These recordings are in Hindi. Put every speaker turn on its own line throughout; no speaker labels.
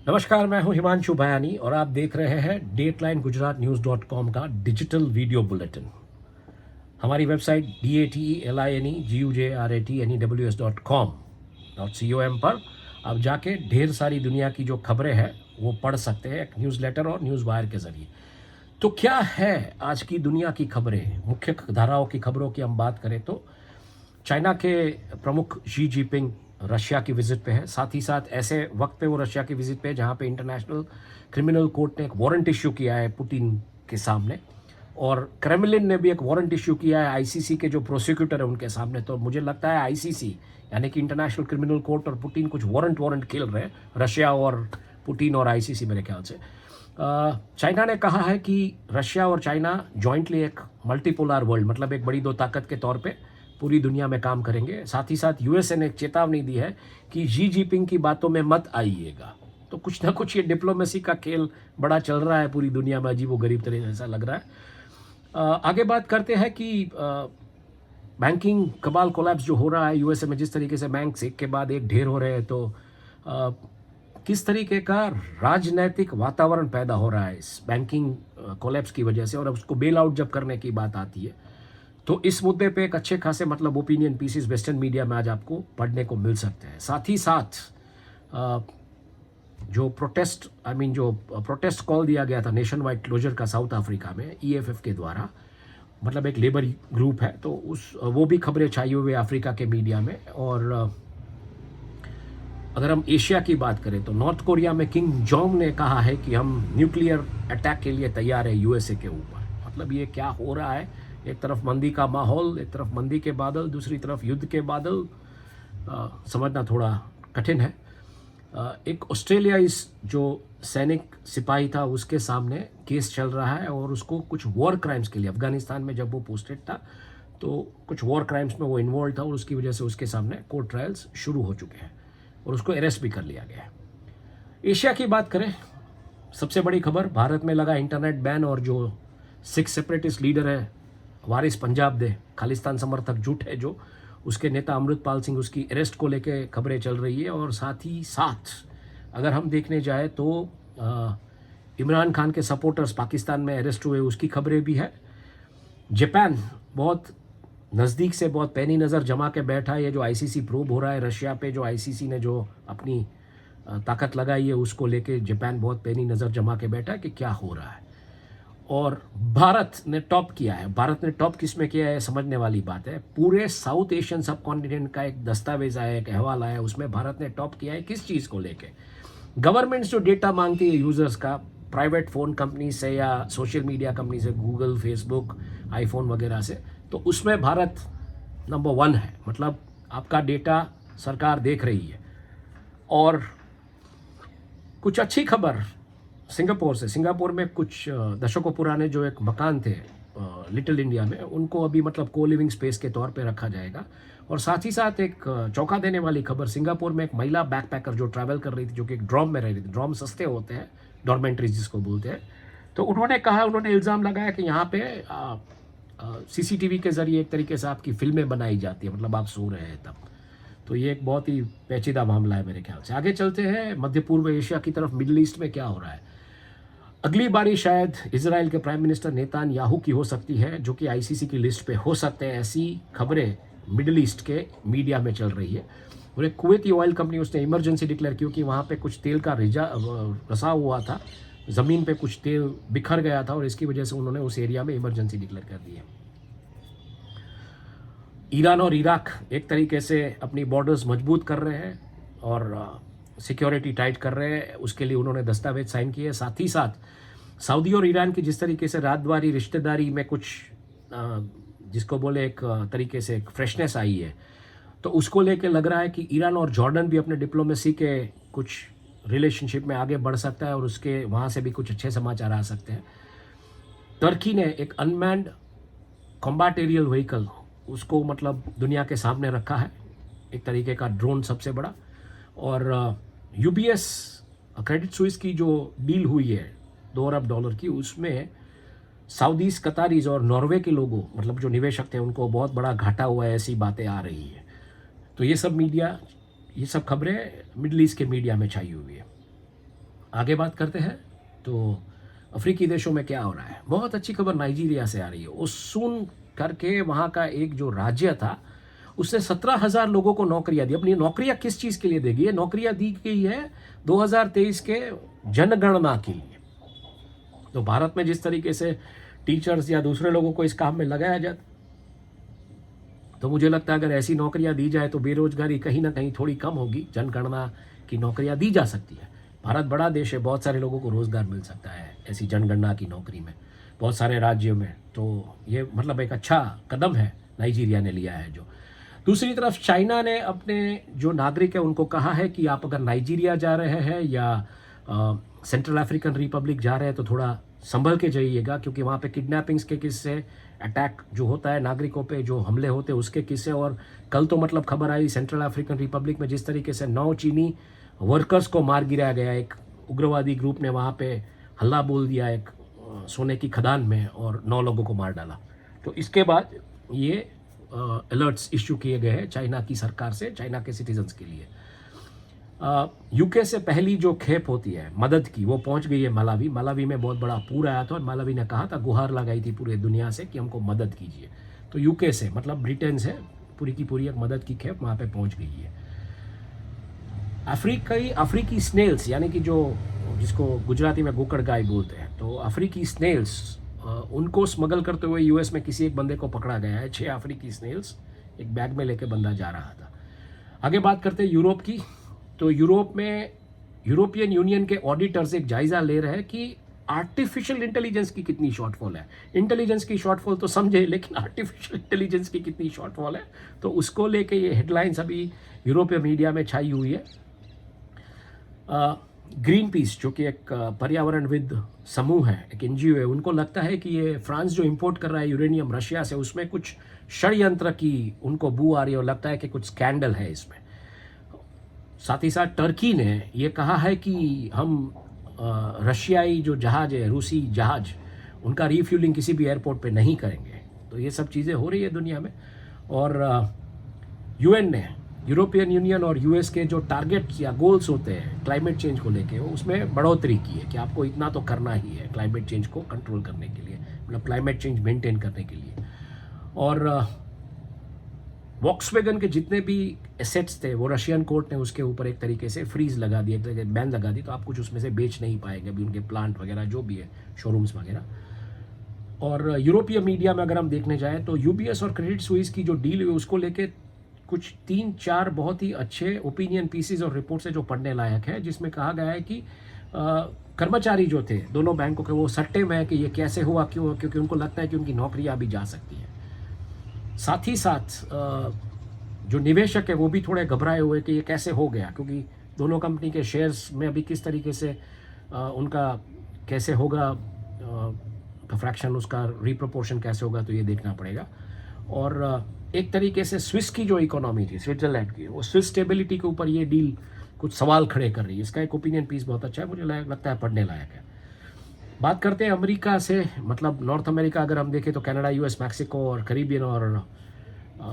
नमस्कार, मैं हूं हिमांशु बयानी और आप देख रहे हैं डेटलाइन गुजरात न्यूज़.com का डिजिटल वीडियो बुलेटिन। हमारी वेबसाइट DATELINEGUJRATNEWS.com पर आप जाके ढेर सारी दुनिया की जो खबरें हैं वो पढ़ सकते हैं, एक न्यूज़लेटर और न्यूज़ वायर के ज़रिए। तो क्या है आज की दुनिया की खबरें? मुख्य धाराओं की खबरों की हम बात करें तो चाइना के प्रमुख शी जिनपिंग रशिया की विजिट पे है। साथ ही साथ ऐसे वक्त पे वो रशिया की विजिट पे है जहाँ पे इंटरनेशनल क्रिमिनल कोर्ट ने एक वारंट इश्यू किया है पुतिन के सामने, और क्रेमलिन ने भी एक वारंट इश्यू किया है आईसीसी के जो प्रोसिक्यूटर है उनके सामने। तो मुझे लगता है आईसीसी यानी कि इंटरनेशनल क्रिमिनल कोर्ट और पुतिन कुछ वारंट खेल रहे हैं, रशिया और पुतिन और आईसीसी मेरे ख्याल से। चाइना ने कहा है कि रशिया और चाइना जॉइंटली एक मल्टीपोलर वर्ल्ड, मतलब एक बड़ी दो ताकत के तौर पे पूरी दुनिया में काम करेंगे। साथ ही साथ यूएसए ने एक चेतावनी दी है कि शी जिनपिंग की बातों में मत आइएगा। तो कुछ ना कुछ ये डिप्लोमेसी का खेल बड़ा चल रहा है पूरी दुनिया में, अजीब व गरीब तरह ऐसा लग रहा है। आगे बात करते हैं कि बैंकिंग कबाल कोलैप्स जो हो रहा है यूएसए में, जिस तरीके से बैंक एक के बाद एक ढेर हो रहे हैं, तो किस तरीके का राजनैतिक वातावरण पैदा हो रहा है इस बैंकिंग कोलैप्स की वजह से, और अब उसको बेल आउट जब करने की बात आती है तो इस मुद्दे पे एक अच्छे खासे मतलब ओपिनियन पीसेस वेस्टर्न मीडिया में आज आपको पढ़ने को मिल सकते हैं। साथ ही साथ जो प्रोटेस्ट कॉल दिया गया था नेशन वाइड क्लोजर का साउथ अफ्रीका में ईएफएफ के द्वारा, मतलब एक लेबर ग्रुप है, तो वो भी खबरें छाई हुई अफ्रीका के मीडिया में। और अगर हम एशिया की बात करें तो नॉर्थ कोरिया में किंग जोंग ने कहा है कि हम न्यूक्लियर अटैक के लिए तैयार है यूएसए के ऊपर। मतलब ये क्या हो रहा है? एक तरफ मंदी का माहौल, एक तरफ मंदी के बादल, दूसरी तरफ युद्ध के बादल। समझना थोड़ा कठिन है। एक ऑस्ट्रेलिया इस जो सैनिक सिपाही था उसके सामने केस चल रहा है और उसको कुछ वॉर क्राइम्स के लिए, अफगानिस्तान में जब वो पोस्टेड था तो कुछ वॉर क्राइम्स में वो इन्वॉल्व था और उसकी वजह से उसके सामने कोर्ट ट्रायल्स शुरू हो चुके हैं और उसको अरेस्ट भी कर लिया गया है। एशिया की बात करें, सबसे बड़ी खबर, भारत में लगा इंटरनेट बैन और जो 6 सेपरेटिस्ट लीडर है वारिस पंजाब दे, खालिस्तान समर्थक जुट है जो, उसके नेता अमृतपाल सिंह, उसकी अरेस्ट को लेके खबरें चल रही है। और साथ ही साथ अगर हम देखने जाए तो इमरान खान के सपोर्टर्स पाकिस्तान में अरेस्ट हुए, उसकी खबरें भी है। जापान बहुत नज़दीक से बहुत पैनी नज़र जमा के बैठा है। ये जो आईसीसी प्रोब हो रहा है रशिया पे, जो आईसीसी ने जो अपनी ताकत लगाई है उसको लेके जापान बहुत पैनी नज़र जमा के बैठा है कि क्या हो रहा है। और भारत ने टॉप किया है। भारत ने टॉप किस में किया है समझने वाली बात है। पूरे साउथ एशियन सब कॉन्टिनेंट का एक दस्तावेज आया, एक अहवाल आया, उसमें भारत ने टॉप किया है। किस चीज़ को लेके? गवर्नमेंट्स जो डेटा मांगती है यूज़र्स का, प्राइवेट फ़ोन कंपनी से या सोशल मीडिया कंपनी से, गूगल, फेसबुक, आईफोन वगैरह से, तो उसमें भारत नंबर 1 है। मतलब आपका डेटा सरकार देख रही है। और कुछ अच्छी खबर सिंगापुर से, सिंगापुर में कुछ दशकों पुराने जो एक मकान थे लिटिल इंडिया में, उनको अभी मतलब को लिविंग स्पेस के तौर पे रखा जाएगा। और साथ ही साथ एक चौंका देने वाली खबर, सिंगापुर में एक महिला बैकपैकर जो ट्रैवल कर रही थी, जो कि एक ड्रॉम में रह रही थी, ड्रॉम सस्ते होते हैं, डॉर्मेंट्रीज जिसको बोलते हैं, तो उन्होंने कहा, उन्होंने इल्ज़ाम लगाया कि यहाँ पे सीसीटीवी के ज़रिए एक तरीके से आपकी फिल्में बनाई जाती है, मतलब आप सो रहे हैं तब। तो ये एक बहुत ही पेचीदा मामला है मेरे ख्याल से। आगे चलते हैं मध्य पूर्व एशिया की तरफ, मिडल ईस्ट में क्या हो रहा है। अगली बारी शायद इजराइल के प्राइम मिनिस्टर नेतान्याहू की हो सकती है, जो कि आईसीसी की लिस्ट पे हो सकते हैं। ऐसी खबरें मिडिल ईस्ट के मीडिया में चल रही है। और एक कुवैती ऑयल कंपनी, उसने इमरजेंसी डिक्लेयर, क्योंकि वहाँ पे कुछ तेल का रसा हुआ था, ज़मीन पे कुछ तेल बिखर गया था और इसकी वजह से उन्होंने उस एरिया में इमरजेंसी डिक्लेयर कर दी है। ईरान और इराक एक तरीके से अपनी बॉर्डर्स मजबूत कर रहे हैं और सिक्योरिटी टाइट कर रहे हैं, उसके लिए उन्होंने दस्तावेज साइन किए। साथ ही साथ सऊदी और ईरान की जिस तरीके से रातवारी रिश्तेदारी में कुछ जिसको बोले एक तरीके से एक फ्रेशनेस आई है, तो उसको लेके लग रहा है कि ईरान और जॉर्डन भी अपने डिप्लोमेसी के कुछ रिलेशनशिप में आगे बढ़ सकता है और उसके वहाँ से भी कुछ अच्छे समाचार आ सकते हैं। टर्की ने एक अनमैन्ड कॉम्बैट एरियल व्हीकल, उसको मतलब दुनिया के सामने रखा है, एक तरीके का ड्रोन सबसे बड़ा। और यूबीएस क्रेडिट स्विस की जो डील हुई है $2 अरब की, उसमें सऊदीज, कतारीज और नॉर्वे के लोगों, मतलब जो निवेशक थे, उनको बहुत बड़ा घाटा हुआ है, ऐसी बातें आ रही है। तो ये सब मीडिया, ये सब खबरें मिडल ईस्ट के मीडिया में छाई हुई है। आगे बात करते हैं तो अफ्रीकी देशों में क्या हो रहा है। बहुत अच्छी खबर नाइजीरिया से आ रही है। ओसुन करके वहाँ का एक जो राज्य था, उसने 17,000 लोगों को नौकरियां दी। अपनी नौकरियां किस चीज़ के लिए देगी? ये नौकरियां दी गई है 2023 के जनगणना के लिए। तो भारत में जिस तरीके से टीचर्स या दूसरे लोगों को इस काम में लगाया जाता, तो मुझे लगता है अगर ऐसी नौकरियां दी जाए तो बेरोजगारी कहीं ना कहीं थोड़ी कम होगी। जनगणना की नौकरियां दी जा सकती है। भारत बड़ा देश है, बहुत सारे लोगों को रोजगार मिल सकता है ऐसी जनगणना की नौकरी में, बहुत सारे राज्यों में। तो ये मतलब एक अच्छा कदम है नाइजीरिया ने लिया है। जो दूसरी तरफ चाइना ने अपने जो नागरिक है उनको कहा है कि आप अगर नाइजीरिया जा रहे हैं या सेंट्रल अफ्रीकन रिपब्लिक जा रहे हैं तो थोड़ा संभल के जाइएगा, क्योंकि वहाँ पे किडनैपिंग्स के किस्से, अटैक जो होता है नागरिकों पे, जो हमले होते हैं उसके किस्से। और कल तो मतलब खबर आई सेंट्रल अफ्रीकन रिपब्लिक में जिस तरीके से 9 चीनी वर्कर्स को मार गिराया गया। एक उग्रवादी ग्रुप ने वहाँ पे हल्ला बोल दिया एक सोने की खदान में और 9 लोगों को मार डाला। तो इसके बाद ये अलर्ट्स इश्यू किए गए हैं चाइना की सरकार से, चाइना के सिटीजन्स के लिए। यूके से पहली जो खेप होती है मदद की, वो पहुंच गई है मलावी। मलावी में बहुत बड़ा पूर आया था और मलावी ने कहा था, गुहार लगाई थी पूरे दुनिया से कि हमको मदद कीजिए। तो यूके से मतलब ब्रिटेन से पूरी की पूरी एक मदद की खेप वहाँ पे पहुँच गई है। अफ्रीकी स्नेल्स यानी कि जो जिसको गुजराती में गोकड़ गाय बोलते हैं, तो अफ्रीकी स्नेल्स उनको स्मगल करते हुए यूएस में किसी एक बंदे को पकड़ा गया है। 6 अफ्रीकी स्नेल्स एक बैग में लेके बंदा जा रहा था। आगे बात करते हैं यूरोप की। तो यूरोप में यूरोपियन यूनियन के ऑडिटर्स एक जायजा ले रहे हैं कि आर्टिफिशियल इंटेलिजेंस की कितनी शॉर्टफॉल है। इंटेलिजेंस की शॉर्टफॉल तो समझे, लेकिन आर्टिफिशियल इंटेलिजेंस की कितनी शॉर्टफॉल है, तो उसको लेके ये हेडलाइंस अभी यूरोपीय मीडिया में छाई हुई है। ग्रीन पीस जो कि एक पर्यावरणविद समूह है, एक एनजीओ है, उनको लगता है कि ये फ्रांस जो इंपोर्ट कर रहा है यूरेनियम रशिया से, उसमें कुछ षड्यंत्र की उनको बू आ रही है और लगता है कि कुछ स्कैंडल है इसमें। साथ ही साथ टर्की ने ये कहा है कि हम रशियाई जो जहाज है, रूसी जहाज, उनका रीफ्यूलिंग किसी भी एयरपोर्ट पे नहीं करेंगे। तो ये सब चीज़ें हो रही है दुनिया में। और यूएन ने, यूरोपियन यूनियन और यूएस के जो टारगेट्स या गोल्स होते हैं क्लाइमेट चेंज को लेके, उसमें बढ़ोतरी की है कि आपको इतना तो करना ही है क्लाइमेट चेंज को कंट्रोल करने के लिए, मतलब क्लाइमेट चेंज मेंटेन करने के लिए। और वॉक्सवैगन के जितने भी एसेट्स थे वो रशियन कोर्ट ने उसके ऊपर एक तरीके से फ्रीज लगा दिया, एक तरीके बैन लगा दी। तो आप कुछ उसमें से बेच नहीं पाएंगे अभी, उनके प्लांट वगैरह जो भी है, शोरूम्स वगैरह। और यूरोपीय मीडिया में अगर हम देखने जाएँ तो यूबीएस और क्रेडिट स्विस की जो डील हुई उसको लेके कुछ 3-4 बहुत ही अच्छे ओपिनियन पीसेस और रिपोर्ट्स है जो पढ़ने लायक है, जिसमें कहा गया है कि कर्मचारी जो थे दोनों बैंकों के, वो सट्टे में है कि ये कैसे हुआ, क्यों, क्योंकि उनको लगता है कि उनकी नौकरियां अभी जा सकती हैं। साथ ही साथ जो निवेशक है वो भी थोड़े घबराए हुए कि ये कैसे हो गया, क्योंकि दोनों कंपनी के शेयर्स में अभी किस तरीके से उनका कैसे होगा फ्रैक्शन, उसका रिप्रोपोर्शन कैसे होगा, तो ये देखना पड़ेगा। और एक तरीके से स्विस की जो इकोनॉमी थी, स्विट्जरलैंड की, वो स्विस स्टेबिलिटी के ऊपर ये डील कुछ सवाल खड़े कर रही है। इसका एक ओपिनियन पीस बहुत अच्छा है, मुझे लगता है पढ़ने लायक है। बात करते हैं अमेरिका से, मतलब नॉर्थ अमेरिका अगर हम देखें तो कनाडा, यूएस, मैक्सिको और कैरिबियन और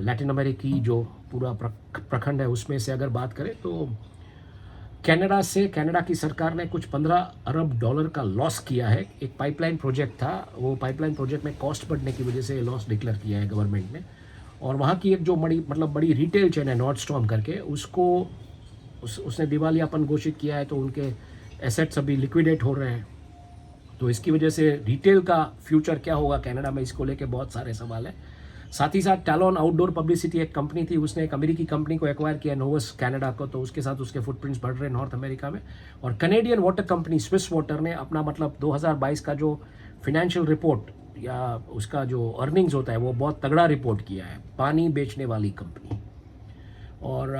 लैटिन अमेरिकी जो पूरा प्रखंड है उसमें से अगर बात करें तो कनाडा की सरकार ने कुछ 15 अरब डॉलर का लॉस किया है। एक पाइपलाइन प्रोजेक्ट था, वो पाइपलाइन प्रोजेक्ट में कॉस्ट बढ़ने की वजह से लॉस डिक्लेयर किया है गवर्नमेंट ने। और वहाँ की एक जो बड़ी रिटेल चेन है नॉर्डस्टॉर्म करके, उसने दिवालियापन घोषित किया है, तो उनके एसेट्स अभी लिक्विडेट हो रहे हैं। तो इसकी वजह से रिटेल का फ्यूचर क्या होगा कनाडा में, इसको लेके बहुत सारे सवाल हैं। साथ ही साथ टैलोन आउटडोर पब्लिसिटी एक कंपनी थी, उसने एक अमेरिकी कंपनी को एक्वायर किया, नोवस कनाडा को, तो उसके साथ उसके फुटप्रिंट्स बढ़ रहे हैं नॉर्थ अमेरिका में। और Canadian water company Swiss water ने अपना 2022 का जो फिनेंशियल रिपोर्ट या उसका जो अर्निंग्स होता है वो बहुत तगड़ा रिपोर्ट किया है, पानी बेचने वाली कंपनी। और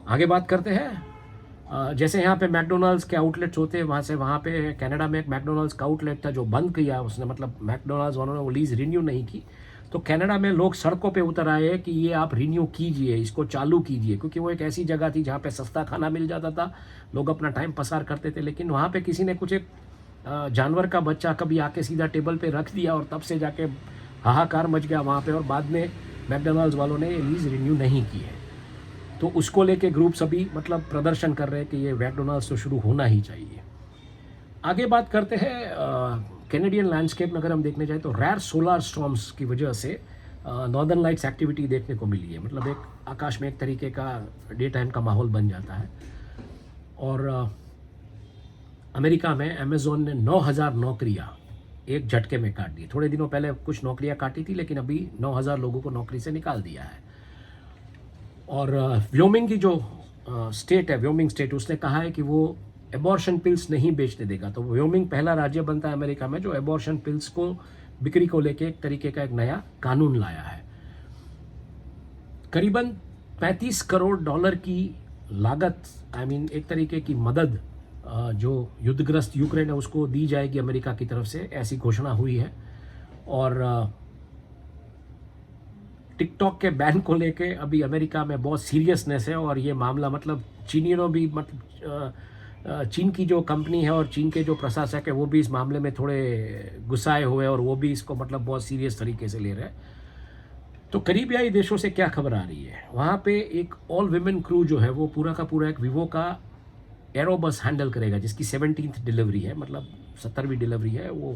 आगे बात करते हैं, जैसे यहाँ पे मैकडोनल्ड्स के आउटलेट्स होते हैं, वहाँ पे कनाडा में एक मैकडोनल्ड्स का आउटलेट था जो बंद किया उसने, मतलब मैकडोनल्ड्स वालों ने वो लीज रिन्यू नहीं की। तो कनाडा में लोग सड़कों पे उतर आए हैं कि ये आप रिन्यू कीजिए, इसको चालू कीजिए, क्योंकि वो एक ऐसी जगह थी जहाँ पे सस्ता खाना मिल जाता था, लोग अपना टाइम पसार करते थे। लेकिन वहाँ पे किसी ने कुछ एक जानवर का बच्चा कभी आके सीधा टेबल पे रख दिया और तब से जाके हाहाकार मच गया वहाँ पे, और बाद में मैकडोनल्ड्स वालों ने लीज रिन्यू नहीं की है। तो उसको लेके ग्रुप सभी प्रदर्शन कर रहे हैं कि ये मैकडोनल्ड्स तो शुरू होना ही चाहिए। आगे बात करते हैं कैनेडियन लैंडस्केप में अगर हम देखने जाए तो रेयर सोलर स्टॉर्म्स की वजह से नॉर्दर्न लाइट्स एक्टिविटी देखने को मिली है। मतलब एक आकाश में एक तरीके का डे टाइम का माहौल बन जाता है। और अमेरिका में अमेज़ॉन ने 9,000 नौकरियां एक झटके में काट दी। थोड़े दिनों पहले कुछ नौकरियां काटी थी, लेकिन अभी 9,000 लोगों को नौकरी से निकाल दिया है। और व्योमिंग की जो स्टेट है, व्योमिंग स्टेट, उसने कहा है कि वो एबॉर्शन पिल्स नहीं बेचने देगा। तो व्योमिंग पहला राज्य बनता है अमेरिका में जो एबॉर्शन पिल्स को बिक्री को लेके एक तरीके का एक नया कानून लाया है। करीबन 35 करोड़ डॉलर की लागत, एक तरीके की मदद जो युद्धग्रस्त यूक्रेन है उसको दी जाएगी अमेरिका की तरफ से, ऐसी घोषणा हुई है। और टिकटॉक के बैन को लेके अभी अमेरिका में बहुत सीरियसनेस है। और ये मामला मतलब चीनियों भी चीन की जो कंपनी है और चीन के जो प्रशासक है वो भी इस मामले में थोड़े गुस्साए हुए और वो भी इसको बहुत सीरियस तरीके से ले रहे हैं। तो करीबियाई देशों से क्या खबर आ रही है, वहाँ पे एक ऑल विमेन क्रू जो है वो पूरा का पूरा एक वीवो का एरोबस हैंडल करेगा, जिसकी 17th डिलीवरी है, मतलब 17वीं डिलीवरी है। वो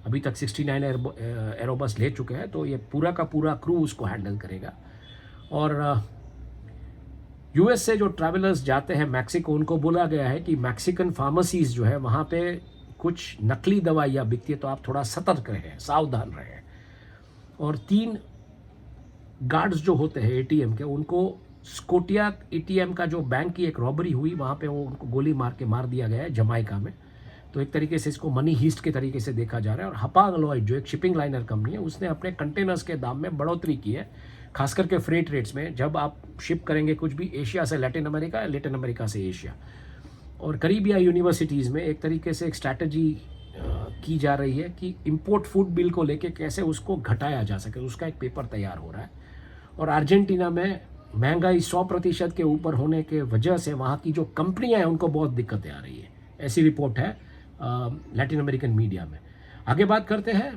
अभी तक 69 एरोबस ले चुके हैं। तो ये पूरा का पूरा क्रू उसको हैंडल करेगा। और यूएस से जो ट्रैवलर्स जाते हैं मैक्सिको, उनको बोला गया है कि मैक्सिकन फार्मेसीज जो है वहाँ पे कुछ नकली दवाइयाँ बिकती है, तो आप थोड़ा सतर्क रहें, सावधान रहें। और 3 गार्ड्स जो होते हैं एटीएम के, उनको स्कोटिया एटीएम का जो बैंक की एक रॉबरी हुई वहाँ पे वो उनको गोली मार के मार दिया गया है जमाइका में। तो एक तरीके से इसको मनी हीस्ट के तरीके से देखा जा रहा है। और हपांग लॉयड जो एक शिपिंग लाइनर कंपनी है, उसने अपने कंटेनर्स के दाम में बढ़ोतरी की है, खास करके फ्रेट रेट्स में। जब आप शिप करेंगे कुछ भी एशिया से लैटिन अमेरिका, लैटिन अमेरिका से एशिया। और करीबिया यूनिवर्सिटीज़ में एक तरीके से एक स्ट्रैटेजी की जा रही है कि इंपोर्ट फूड बिल को लेके कैसे उसको घटाया जा सके, उसका एक पेपर तैयार हो रहा है। और अर्जेंटीना में महंगाई 100% के ऊपर होने के वजह से वहाँ की जो कंपनियाँ हैं उनको बहुत दिक्कतें आ रही है, ऐसी रिपोर्ट है लैटिन अमेरिकन मीडिया में। आगे बात करते हैं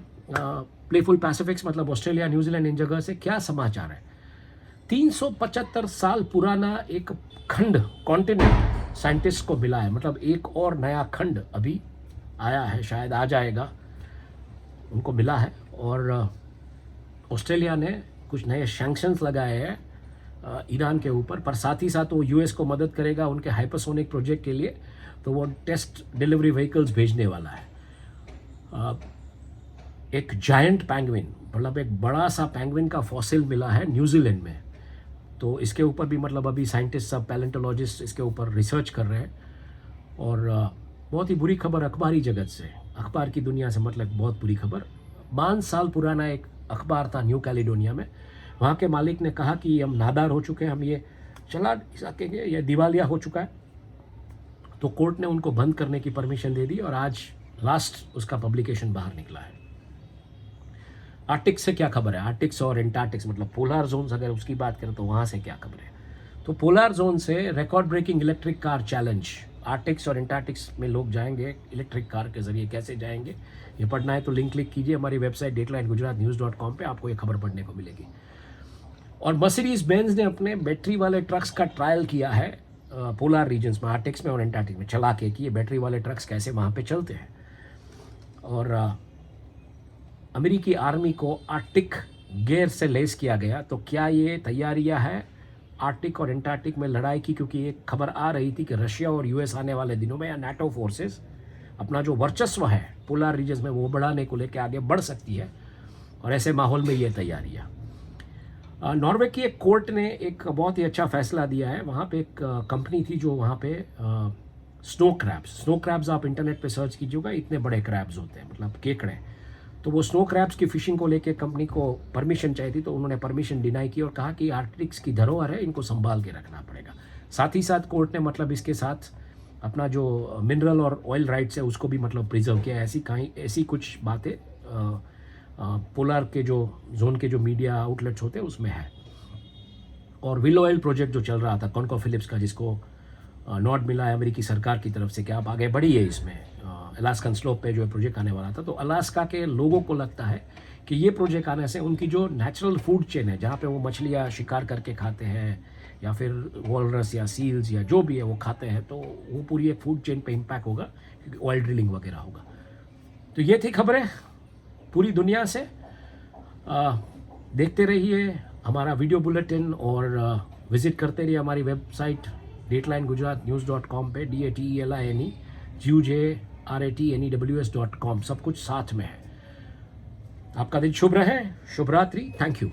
प्लेफुल पैसिफिक्स, मतलब ऑस्ट्रेलिया, न्यूजीलैंड, इन जगह से क्या समाचार है। 375 साल पुराना एक खंड, कॉन्टिनेंट साइंटिस्ट को मिला है। मतलब एक और नया खंड अभी आया है, शायद आ जाएगा, उनको मिला है। और ऑस्ट्रेलिया ने कुछ नए सैंक्शंस लगाए हैं ईरान के ऊपर, पर साथ ही साथ वो यूएस को मदद करेगा उनके हाइपरसोनिक प्रोजेक्ट के लिए। तो वो टेस्ट डिलीवरी व्हीकल्स भेजने वाला है। एक जायंट पैंगविन, मतलब एक बड़ा सा पैंगविन का फॉसिल मिला है न्यूजीलैंड में। तो इसके ऊपर भी मतलब अभी साइंटिस्ट सब, पैलेंटोलॉजिस्ट इसके ऊपर रिसर्च कर रहे हैं। और बहुत ही बुरी खबर अखबारी जगत से, अखबार की दुनिया से, मतलब बहुत बुरी खबर। 5 साल पुराना एक अखबार था न्यू कैलिडोनिया में, वहाँ के मालिक ने कहा कि हम नादार हो चुके हैं, हम ये चला सकेंगे, ये दिवालिया हो चुका है। तो कोर्ट ने उनको बंद करने की परमिशन दे दी और आज लास्ट उसका पब्लिकेशन बाहर निकला है। आर्टिक्स से क्या खबर है, आर्टिक्स और एंटार्क्टिक्स, मतलब पोलार जोन्स, अगर उसकी बात करें तो वहाँ से क्या खबर है। तो पोलार जोन से record breaking electric car challenge, Arctics और एंटार्क्टिक्स में लोग जाएंगे इलेक्ट्रिक कार के जरिए। कैसे जाएंगे, ये पढ़ना है तो लिंक क्लिक कीजिए हमारी वेबसाइट dateline-gujarat-news.com पे, आपको ये खबर पढ़ने को मिलेगी। और मर्सिडीज बेंज ने अपने बैटरी वाले ट्रक्स का ट्रायल किया है पोलार रीजन्स में, आर्टिक्स में और एंटार्क्टिक में, चला के कि ये बैटरी वाले ट्रक्स कैसे वहाँ पे चलते हैं। और अमेरिकी आर्मी को आर्टिक गेयर से लेस किया गया। तो क्या ये तैयारियां हैं आर्टिक और एंटार्क्टिक में लड़ाई की, क्योंकि एक खबर आ रही थी कि रशिया और यूएस आने वाले दिनों में, या नाटो फोर्सेस अपना जो वर्चस्व है पोलार रीजन्स में वो बढ़ाने को लेकर आगे बढ़ सकती है। और ऐसे माहौल में ये तैयारियाँ, नॉर्वे की एक कोर्ट ने एक बहुत ही अच्छा फैसला दिया है। वहाँ पे एक कंपनी थी जो वहाँ पे स्नो क्रैब्स आप इंटरनेट पे सर्च कीजिएगा, इतने बड़े क्रैब्स होते हैं, मतलब केकड़े। तो वो स्नो क्रैब्स की फिशिंग को लेके कंपनी को परमिशन चाहिए थी, तो उन्होंने परमिशन डिनाई की और कहा कि आर्कटिक्स की धरोहर है, इनको संभाल के रखना पड़ेगा। साथ ही साथ कोर्ट ने मतलब इसके साथ अपना जो मिनरल और ऑयल राइट्स है उसको भी मतलब प्रिजर्व किया। ऐसी कुछ बातें पोलार के जो जोन के जो मीडिया आउटलेट्स होते हैं उसमें है। और विल ऑयल प्रोजेक्ट जो चल रहा था कॉनको फिलिप्स का, जिसको नॉट मिला है अमेरिकी सरकार की तरफ से कि आप आगे बढ़ी है इसमें, अलास्कन स्लोप पे जो प्रोजेक्ट आने वाला था। तो अलास्का के लोगों को लगता है कि ये प्रोजेक्ट आने से उनकी जो नेचुरल फूड चेन है, जहाँ पे वो मछलियाँ शिकार करके खाते हैं या फिर वॉलरस या सील्स या जो भी है वो खाते हैं, तो वो पूरी एक फूड चेन पे इम्पैक्ट होगा, क्योंकि ऑयल ड्रिलिंग वगैरह होगा। तो ये थी खबरें पूरी दुनिया से। देखते रहिए हमारा वीडियो बुलेटिन और विज़िट करते रहिए हमारी वेबसाइट dateline-gujaratnews.com पे, DATELINE-GUJRATNEWS.com, सब कुछ साथ में है। आपका दिन शुभ रहे, शुभ रात्रि, थैंक यू।